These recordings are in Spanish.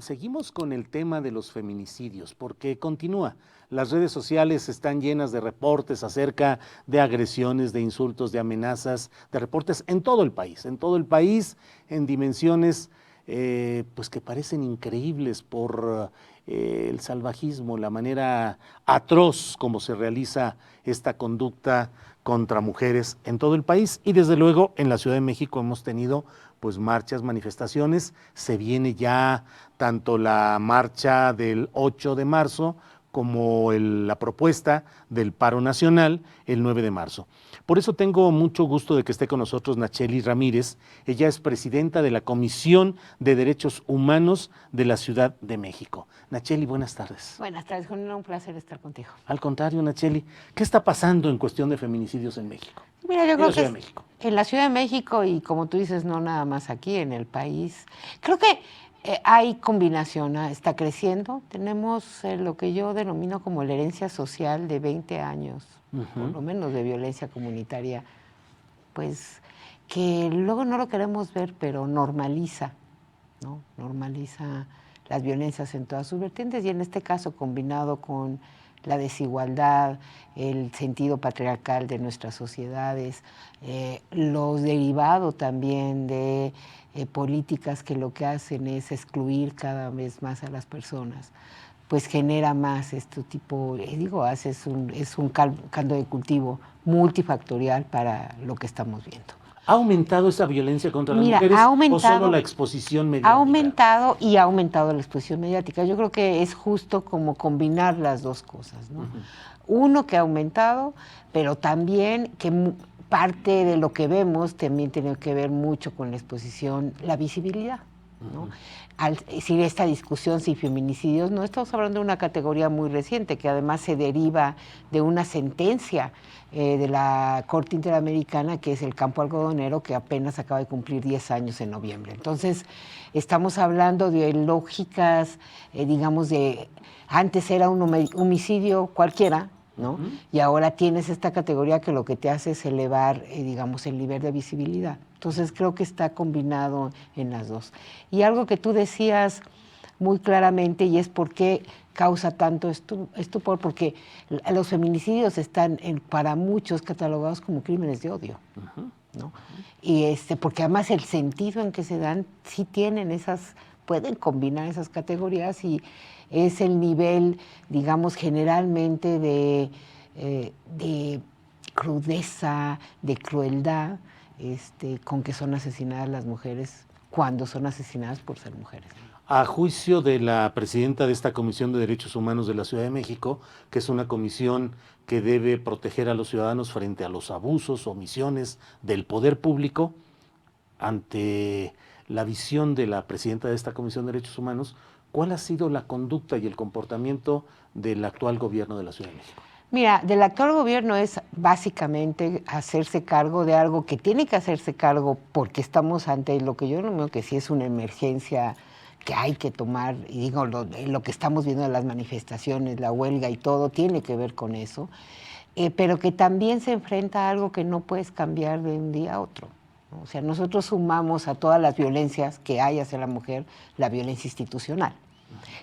Seguimos con el tema de los feminicidios, porque continúa. Las redes sociales están llenas de reportes acerca de agresiones, de insultos, de amenazas, de reportes en todo el país, en dimensiones pues que parecen increíbles por el salvajismo, la manera atroz como se realiza esta conducta contra mujeres en todo el país. Y desde luego en la Ciudad de México hemos tenido pues marchas, manifestaciones. Se viene ya tanto la marcha del 8 de marzo como la propuesta del paro nacional el 9 de marzo. Por eso tengo mucho gusto de que esté con nosotros Nacheli Ramírez. Ella es presidenta de la Comisión de Derechos Humanos de la Ciudad de México. Nacheli, buenas tardes. Buenas tardes, Juan, un placer estar contigo. Al contrario, Nacheli, ¿qué está pasando en cuestión de feminicidios en México? Mira, yo creo que en la Ciudad de México y como tú dices, no nada más aquí en el país, creo que hay combinación, está creciendo. Tenemos lo que yo denomino como la herencia social de 20 años, por lo menos de violencia comunitaria, pues que luego no lo queremos ver, pero normaliza, ¿no? Normaliza las violencias en todas sus vertientes y en este caso combinado con la desigualdad, el sentido patriarcal de nuestras sociedades, los derivados también de políticas que lo que hacen es excluir cada vez más a las personas, pues genera más este tipo, es un caldo de cultivo multifactorial para lo que estamos viendo. ¿Ha aumentado esa violencia contra las mujeres o solo la exposición mediática? Ha aumentado la exposición mediática. Yo creo que es justo como combinar las dos cosas, ¿no? Uno que ha aumentado, pero también que parte de lo que vemos también tiene que ver mucho con la exposición, la visibilidad, ¿no? Al decir esta discusión si feminicidios, no estamos hablando de una categoría muy reciente que además se deriva de una sentencia de la Corte Interamericana, que es el campo algodonero, que apenas acaba de cumplir 10 años en noviembre. Entonces, estamos hablando de lógicas, digamos, de antes era un homicidio cualquiera, ¿no? Y ahora tienes esta categoría que lo que te hace es elevar, digamos, el nivel de visibilidad. Entonces, creo que está combinado en las dos. Y algo que tú decías muy claramente, y es por qué causa tanto estupor, porque los feminicidios están para muchos catalogados como crímenes de odio, ¿no? Y porque además el sentido en que se dan sí tienen pueden combinar esas categorías y es el nivel, digamos, generalmente de crudeza, de crueldad, con que son asesinadas las mujeres cuando son asesinadas por ser mujeres. A juicio de la presidenta de esta Comisión de Derechos Humanos de la Ciudad de México, que es una comisión que debe proteger a los ciudadanos frente a los abusos, omisiones del poder público, ante la visión de la presidenta de esta Comisión de Derechos Humanos, ¿cuál ha sido la conducta y el comportamiento del actual gobierno de la Ciudad de México? Mira, del actual gobierno es básicamente hacerse cargo de algo que tiene que hacerse cargo porque estamos ante lo que yo no veo que sí es una emergencia que hay que tomar, y digo, lo que estamos viendo en las manifestaciones, la huelga y todo, tiene que ver con eso, pero que también se enfrenta a algo que no puedes cambiar de un día a otro, ¿no? O sea, nosotros sumamos a todas las violencias que hay hacia la mujer la violencia institucional,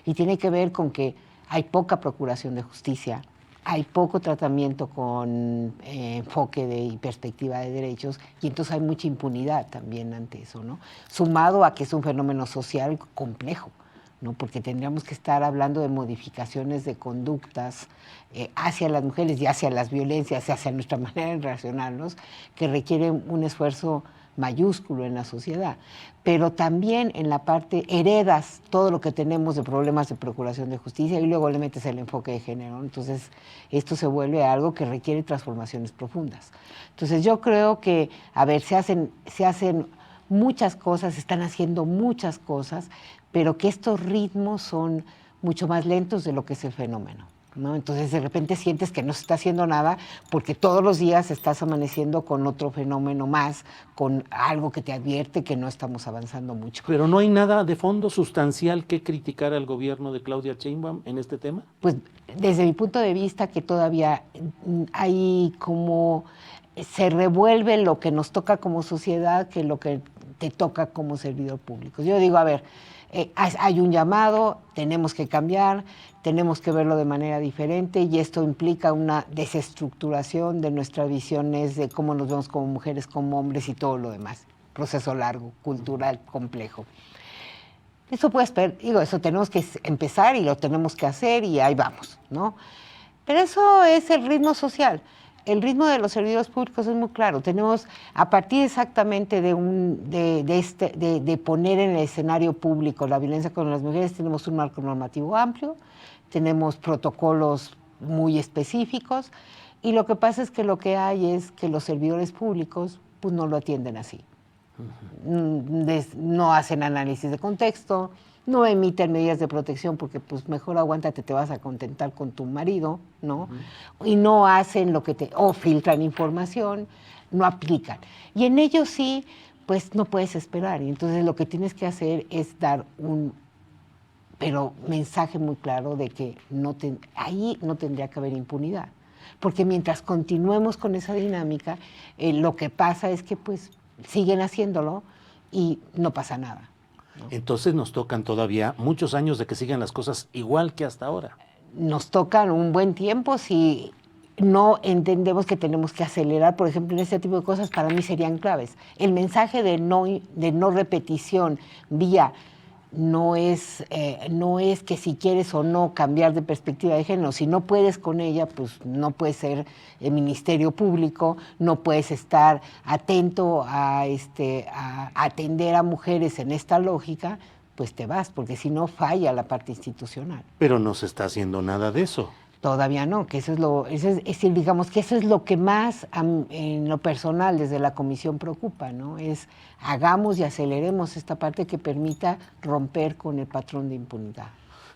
y tiene que ver con que hay poca procuración de justicia, hay poco tratamiento con enfoque y perspectiva de derechos, y entonces hay mucha impunidad también ante eso, ¿no? Sumado a que es un fenómeno social complejo, ¿no? Porque tendríamos que estar hablando de modificaciones de conductas hacia las mujeres y hacia las violencias, hacia nuestra manera de relacionarnos, que requieren un esfuerzo mayúsculo en la sociedad, pero también en la parte heredas todo lo que tenemos de problemas de procuración de justicia y luego le metes el enfoque de género. Entonces, esto se vuelve algo que requiere transformaciones profundas. Entonces, yo creo que, a ver, se hacen muchas cosas, se están haciendo muchas cosas, pero que estos ritmos son mucho más lentos de lo que es el fenómeno, ¿no? Entonces de repente sientes que no se está haciendo nada porque todos los días estás amaneciendo con otro fenómeno más, con algo que te advierte que no estamos avanzando mucho. ¿Pero no hay nada de fondo sustancial que criticar al gobierno de Claudia Sheinbaum en este tema? Pues desde mi punto de vista que todavía hay como se revuelve lo que nos toca como sociedad que lo que te toca como servidor público. Yo digo, a ver, Hay un llamado, tenemos que cambiar, tenemos que verlo de manera diferente y esto implica una desestructuración de nuestras visiones de cómo nos vemos como mujeres, como hombres y todo lo demás. Proceso largo, cultural, complejo. Eso eso tenemos que empezar y lo tenemos que hacer y ahí vamos, ¿no? Pero eso es el ritmo social. El ritmo de los servidores públicos es muy claro. Tenemos, a partir exactamente de poner en el escenario público la violencia contra las mujeres, tenemos un marco normativo amplio, tenemos protocolos muy específicos, y lo que pasa es que lo que hay es que los servidores públicos pues no lo atienden así. No hacen análisis de contexto, no emiten medidas de protección porque pues mejor aguántate, te vas a contentar con tu marido, ¿no? Y no hacen o filtran información, no aplican. Y en ellos sí, pues no puedes esperar. Y entonces lo que tienes que hacer es dar un mensaje muy claro de que ahí no tendría que haber impunidad. Porque mientras continuemos con esa dinámica, lo que pasa es que pues siguen haciéndolo y no pasa nada, ¿no? Entonces nos tocan todavía muchos años de que sigan las cosas igual que hasta ahora. Nos tocan un buen tiempo si no entendemos que tenemos que acelerar. Por ejemplo, en este tipo de cosas para mí serían claves. El mensaje de no repetición vía no es que si quieres o no cambiar de perspectiva de género. Si no puedes con ella, pues no puedes ser el Ministerio Público, no puedes estar atento a atender a mujeres en esta lógica, pues te vas, porque si no falla la parte institucional. Pero no se está haciendo nada de eso. Todavía no, que digamos que eso es lo que más en lo personal desde la comisión preocupa, ¿no? Es hagamos y aceleremos esta parte que permita romper con el patrón de impunidad.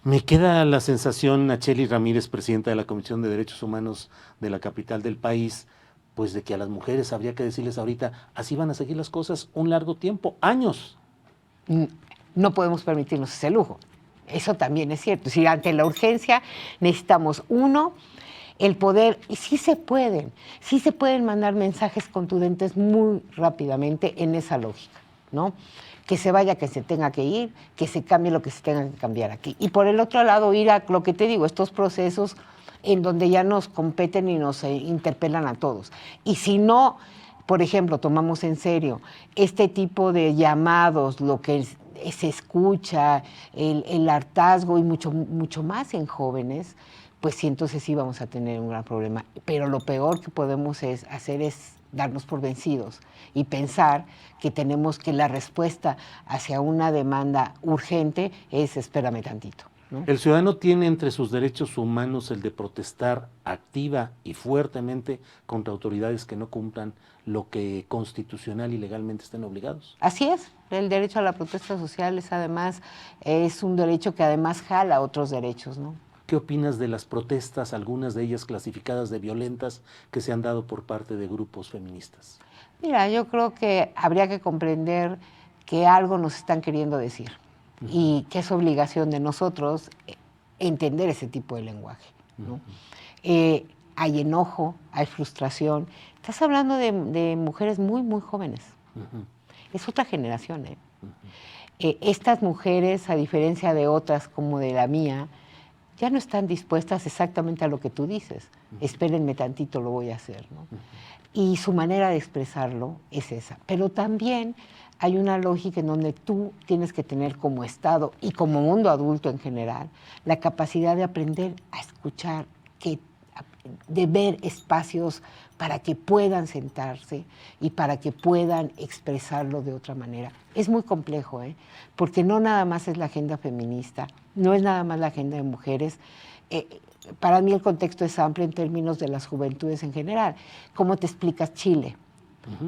Me queda la sensación, Nacheli Ramírez, presidenta de la Comisión de Derechos Humanos de la capital del país, pues de que a las mujeres habría que decirles ahorita, así van a seguir las cosas un largo tiempo, años. No podemos permitirnos ese lujo. Eso también es cierto. Si ante la urgencia necesitamos, el poder, y sí se pueden mandar mensajes contundentes muy rápidamente en esa lógica, ¿no? Que se vaya, que se tenga que ir, que se cambie lo que se tenga que cambiar aquí. Y por el otro lado, ir a lo que te digo, estos procesos en donde ya nos competen y nos interpelan a todos. Y si no, por ejemplo, tomamos en serio este tipo de llamados, lo que se escucha, el hartazgo y mucho más en jóvenes, pues sí, entonces sí vamos a tener un gran problema. Pero lo peor que podemos hacer es darnos por vencidos y pensar que tenemos que la respuesta hacia una demanda urgente es espérame tantito, ¿no? El ciudadano tiene entre sus derechos humanos el de protestar activa y fuertemente contra autoridades que no cumplan lo que constitucional y legalmente estén obligados. Así es, el derecho a la protesta social es un derecho que además jala otros derechos, ¿no? ¿Qué opinas de las protestas, algunas de ellas clasificadas de violentas, que se han dado por parte de grupos feministas? Mira, yo creo que habría que comprender que algo nos están queriendo decir y que es obligación de nosotros entender ese tipo de lenguaje, ¿no? Hay enojo, hay frustración. Estás hablando de mujeres muy, muy jóvenes. Es otra generación, ¿eh? Estas mujeres, a diferencia de otras como de la mía, ya no están dispuestas exactamente a lo que tú dices. Espérenme tantito, lo voy a hacer, ¿no? Y su manera de expresarlo es esa. Pero también hay una lógica en donde tú tienes que tener como Estado y como mundo adulto en general la capacidad de aprender a escuchar, de ver espacios para que puedan sentarse y para que puedan expresarlo de otra manera. Es muy complejo, porque no nada más es la agenda feminista, no es nada más la agenda de mujeres. Para mí el contexto es amplio en términos de las juventudes en general. ¿Cómo te explicas Chile?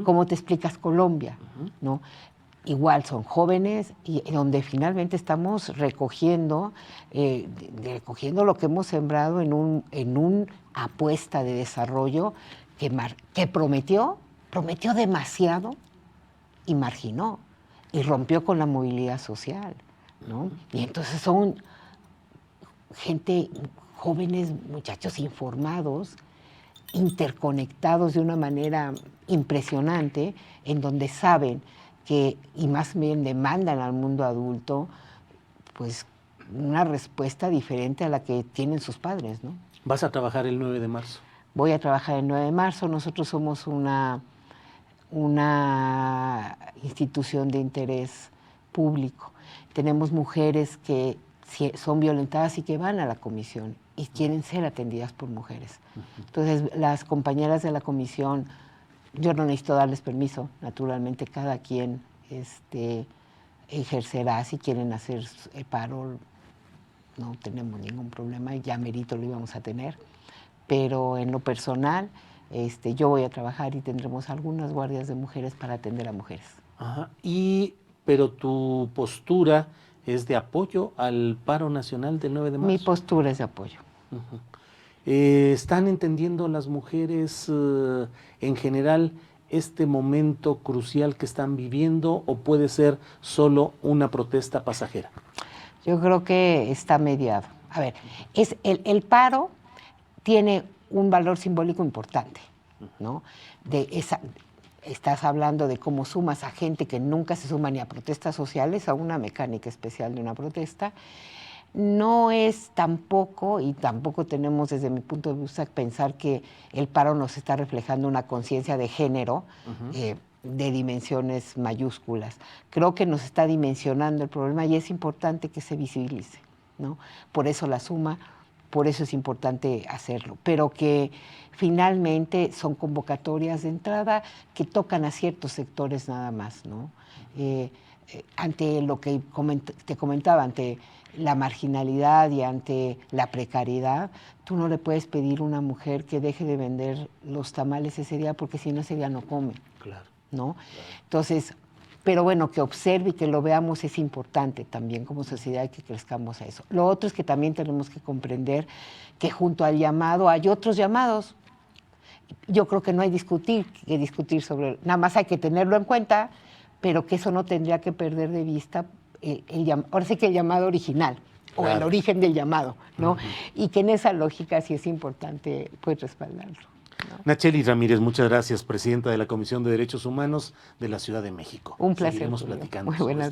¿Cómo te explicas Colombia? ¿No? Igual son jóvenes y donde finalmente estamos recogiendo lo que hemos sembrado en una apuesta de desarrollo que prometió demasiado y marginó y rompió con la movilidad social, ¿no? Y entonces son jóvenes, muchachos informados, interconectados de una manera impresionante, en donde saben y más bien demandan al mundo adulto pues una respuesta diferente a la que tienen sus padres, ¿no? ¿Vas a trabajar el 9 de marzo? Voy a trabajar el 9 de marzo. Nosotros somos una institución de interés público. Tenemos mujeres que son violentadas y que van a la comisión y quieren ser atendidas por mujeres. Entonces, las compañeras de la comisión, yo no necesito darles permiso, naturalmente cada quien ejercerá si quieren hacer el paro, no tenemos ningún problema, ya merito lo íbamos a tener, pero en lo personal yo voy a trabajar y tendremos algunas guardias de mujeres para atender a mujeres. Ajá. Pero tu postura es de apoyo al paro nacional del 9 de marzo. Mi postura es de apoyo. Uh-huh. ¿Están entendiendo las mujeres en general este momento crucial que están viviendo o puede ser solo una protesta pasajera? Yo creo que está mediado. A ver, el paro tiene un valor simbólico importante, ¿no? Estás hablando de cómo sumas a gente que nunca se suma ni a protestas sociales, a una mecánica especial de una protesta. No es tampoco, y tampoco tenemos desde mi punto de vista pensar que el paro nos está reflejando una conciencia de género de dimensiones mayúsculas. Creo que nos está dimensionando el problema y es importante que se visibilice, ¿no? Por eso la suma, por eso es importante hacerlo, pero que finalmente son convocatorias de entrada que tocan a ciertos sectores nada más, ¿no? Ante lo que te comentaba, ante la marginalidad y ante la precariedad, tú no le puedes pedir a una mujer que deje de vender los tamales ese día porque si no ese día no come. Claro. ¿No? Claro. Entonces, pero bueno, que observe y que lo veamos es importante también como sociedad y que crezcamos a eso. Lo otro es que también tenemos que comprender que junto al llamado hay otros llamados. Yo creo que no hay que discutir sobre, nada más hay que tenerlo en cuenta, pero que eso no tendría que perder de vista ahora sí que el llamado original, o el origen del llamado, ¿no? Y que en esa lógica sí es importante pues respaldarlo, ¿no? Nacheli Ramírez, muchas gracias, presidenta de la Comisión de Derechos Humanos de la Ciudad de México. Un placer. Seguiremos platicando. Muy buenas